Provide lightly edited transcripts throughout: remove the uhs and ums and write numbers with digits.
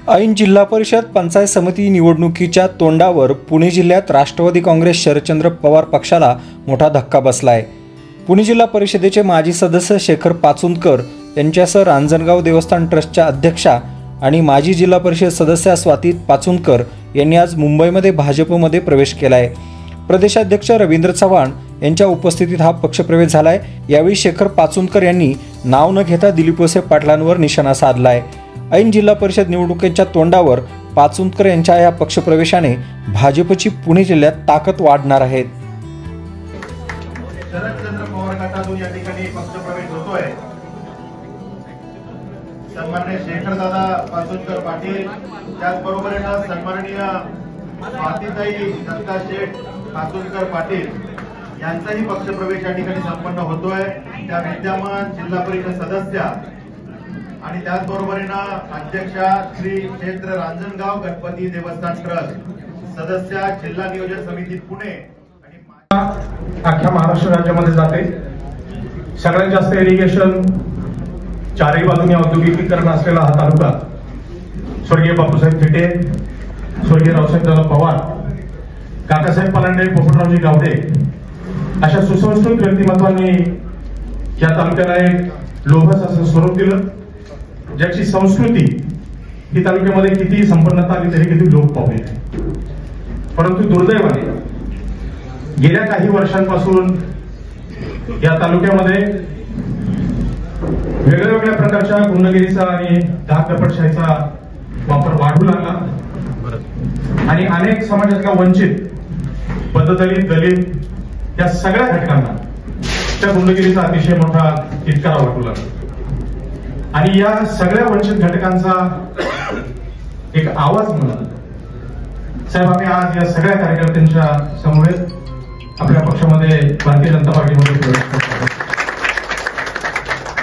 ऐन जिल्हा परिषद पंचायत समिती निवडणुकीच्या तोंडावर पुणे जिल्ह्यात राष्ट्रवादी काँग्रेस शरदचंद्र पवार पक्षाला मोठा धक्का बसलाय। पुणे जिल्हा परिषदेचे माजी सदस्य शेखर पाचुंदकर यांच्यासह रांजणगाव देवस्थान ट्रस्टच्या अध्यक्षा आणि माजी जिल्हा परिषद सदस्य स्वाती पाचुंदकर यांनी आज मुंबईमध्ये भाजपमध्ये प्रवेश केलाय। प्रदेशाध्यक्ष रवींद्र चव्हाण यांच्या उपस्थितीत हा पक्षप्रवेश झालाय। यावेळी शेखर पाचुंदकर यांनी नाव न घेता दिलीप वळसे पाटलांवर निशाणा साधलाय। ऐन जिल्हा परिषद निवडणुकीच्या तोंडावर पाचुंदकर यांच्या या पक्षप्रवेशाने भाजपची पुणे जिल्ह्यात ताकद वाढणार आहे। शरदचंद्र पवार गटातून या ठिकाणी पक्षप्रवेश होतोय। सन्माननीय शेखरदादा पाचुंदकर पाटील, त्याचबरोबर सन्माननीय स्वातीताई दत्ता शेठ पाचुंदकर पाटील यांचाही पक्षप्रवेश या ठिकाणी संपन्न होतोय। त्या विद्यमान जिल्हा परिषद सदस्य आणि त्याचबरोबर अध्यक्षा श्री क्षेत्र रांजणगाव गणपती देवस्थान ट्रस्ट सदस्य जिल्हा नियोजन समिती पुणे अख्ख्या महाराष्ट्र राज्यामध्ये जाते। सगळ्यात जास्त इरिगेशन चारही बाजूने औद्योगिकीकरण असलेला हा तालुका स्वर्गीय बापूसाहेब थिटे, स्वर्गीय रावसाहेब पवार, काकासाहेब पलांडे, पोपटरावजी गावडे अशा सुसंस्कृत व्यक्तिमत्वांनी या तालुक्याला एक लोभस असं स्वरूप दिलं, ज्याची संस्कृती ही तालुक्यामध्ये किती संपन्नता आली तरी किती लोप पावली नाही। परंतु दुर्दैवाने गेल्या काही वर्षांपासून या तालुक्यामध्ये वेगवेगळ्या प्रकारच्या गुंडगिरीचा आणि दहाकपटशाहीचा वापर वाढू लागला आणि अनेक समाजातल्या वंचित, पददलित, दलित या सगळ्या घटकांना त्या गुंडगिरीचा अतिशय मोठा तिटकारा वाटू लागला आणि या सगळ्या वंचित घटकांचा एक आवाज म्हणून साहेब आम्ही आज या सगळ्या कार्यकर्त्यांच्या समवेत आपल्या पक्षामध्ये भारतीय जनता पार्टीमध्ये प्रवेश करतो।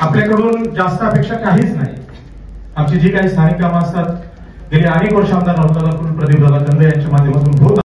आपल्याकडून जास्त अपेक्षा काहीच नाही। आमची जी काही स्थानिक कामं असतात गेली अनेक वर्ष आमदार नवताला प्रदीप दादा कंदे यांच्या माध्यमातून होत